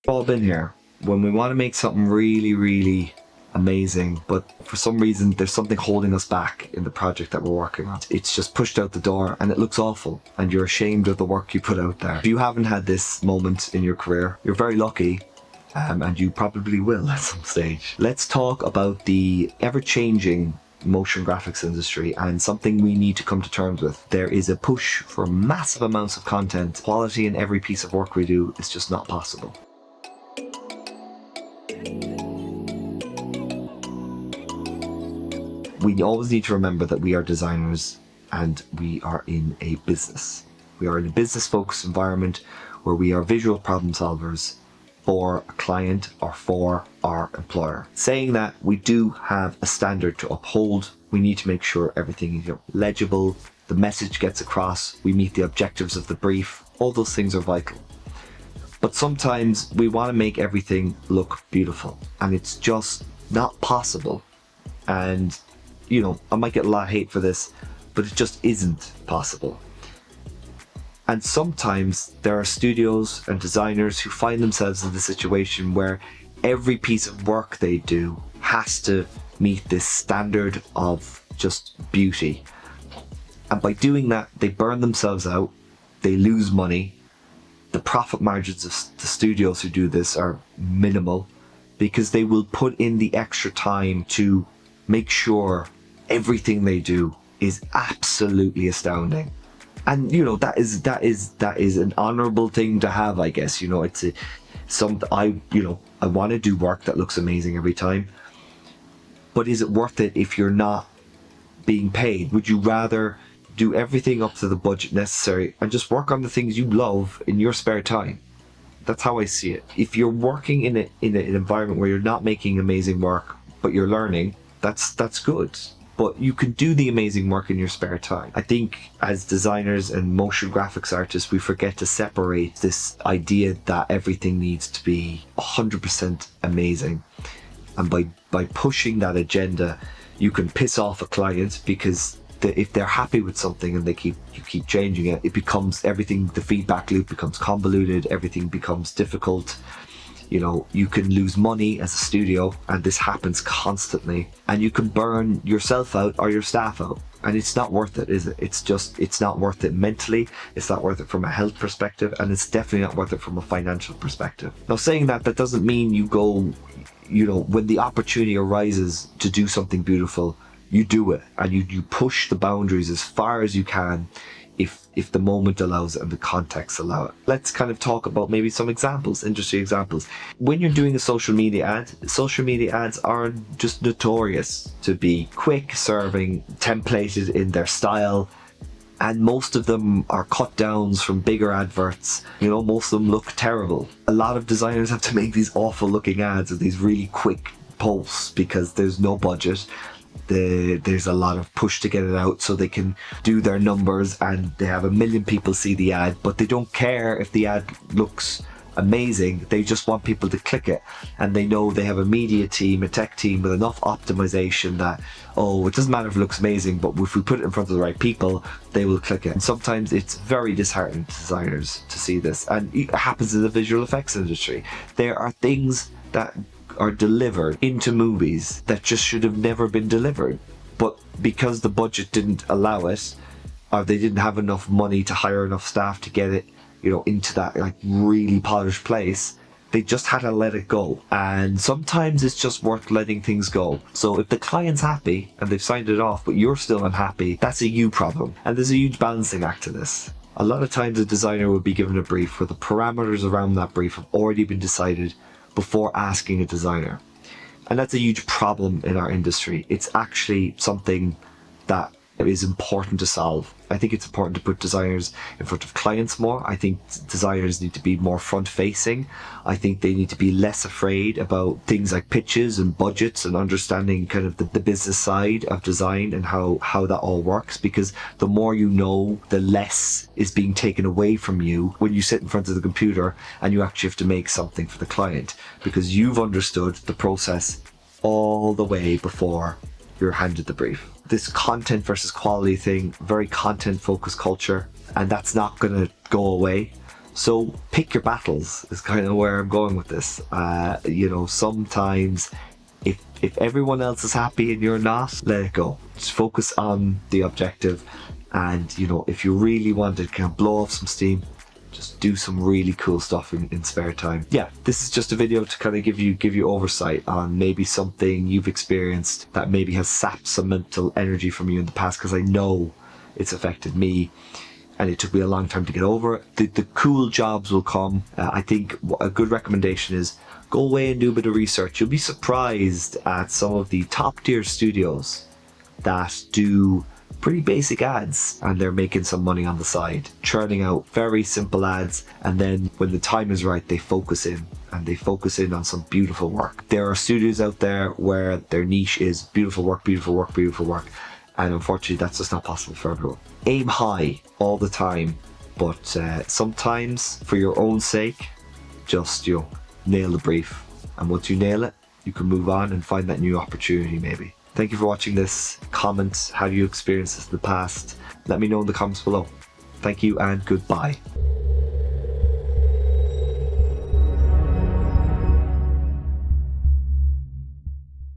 We've all been here when we want to make something really amazing, but for some reason there's something holding us back in the project that we're working on. It's just pushed out the door and it looks awful and you're ashamed of the work you put out there. If you haven't had this moment in your career, you're very lucky, and you probably will at some stage. Let's talk about the ever-changing motion graphics industry and something we need to come to terms with. There is a push for massive amounts of content. Quality in every piece of work we do is just not possible. We always need to remember that we are designers and we are in a business. We are in a business-focused environment where we are visual problem solvers for a client or for our employer. Saying that, we do have a standard to uphold. We need to make sure everything is legible, the message gets across, we meet the objectives of the brief. All those things are vital. But sometimes we want to make everything look beautiful and it's just not possible. And I might get a lot of hate for this, but it just isn't possible. And sometimes there are studios and designers who find themselves in the situation where every piece of work they do has to meet this standard of just beauty. And by doing that, they burn themselves out, they lose money. The profit margins of the studios who do this are minimal because they will put in the extra time to make sure everything they do is absolutely astounding. And that is an honorable thing to have, I guess. I want to do work that looks amazing every time. But is it worth it if you're not being paid? Would you rather do everything up to the budget necessary and just work on the things you love in your spare time? That's how I see it. If you're working in an environment where you're not making amazing work, but you're learning, that's good. But you can do the amazing work in your spare time. I think as designers and motion graphics artists, we forget to separate this idea that everything needs to be 100% amazing. And by pushing that agenda, you can piss off a client because if they're happy with something and you keep changing it, it becomes everything, the feedback loop becomes convoluted, everything becomes difficult. You can lose money as a studio, and this happens constantly, and you can burn yourself out or your staff out, and it's not worth it, is it? It's not worth it mentally, it's not worth it from a health perspective, and it's definitely not worth it from a financial perspective. Now, saying that doesn't mean you go, when the opportunity arises to do something beautiful, you do it, and you push the boundaries as far as you can if the moment allows it and the context allow it. Let's kind of talk about maybe some examples, industry examples. When you're doing a social media ads are just notorious to be quick serving, templated in their style, and most of them are cut downs from bigger adverts. Most of them look terrible. A lot of designers have to make these awful looking ads with these really quick posts because there's no budget. There's a lot of push to get it out so they can do their numbers, and they have 1 million people see the ad, but they don't care if the ad looks amazing. They just want people to click it, and they know they have a media team, a tech team with enough optimization that, it doesn't matter if it looks amazing, but if we put it in front of the right people, they will click it. And sometimes it's very disheartening to designers to see this, and it happens in the visual effects industry. There are things that are delivered into movies that just should have never been delivered, but because the budget didn't allow it, or they didn't have enough money to hire enough staff to get it into that really polished place, they just had to let it go. And sometimes it's just worth letting things go. So if the client's happy and they've signed it off but you're still unhappy, that's a you problem, and there's a huge balancing act to this. A lot of times a designer will be given a brief where the parameters around that brief have already been decided before asking a designer. And that's a huge problem in our industry. It's actually something that is important to solve. I think it's important to put designers in front of clients more. I think designers need to be more front facing. I think they need to be less afraid about things like pitches and budgets and understanding kind of the business side of design and how that all works, because the more you know, the less is being taken away from you when you sit in front of the computer and you actually have to make something for the client, because you've understood the process all the way before you're handed the brief. This content versus quality thing, very content focused culture, and that's not going to go away. So pick your battles is kind of where I'm going with this. You know, sometimes if everyone else is happy and you're not, let it go. Just focus on the objective. And you know, if you really want to kind of blow off some steam, just do some really cool stuff in spare time. Yeah, this is just a video to kind of give you oversight on maybe something you've experienced that maybe has sapped some mental energy from you in the past, because I know it's affected me and it took me a long time to get over it. The cool jobs will come. I think a good recommendation is go away and do a bit of research. You'll be surprised at some of the top tier studios that do pretty basic ads and they're making some money on the side, churning out very simple ads, and then when the time is right they focus in on some beautiful work. There are studios out there where their niche is beautiful work, and unfortunately that's just not possible for everyone. Aim high all the time, but sometimes for your own sake, just nail the brief, and once you nail it you can move on and find that new opportunity maybe. Thank you for watching this. Comment how you experienced this in the past. Let me know in the comments below. Thank you and goodbye.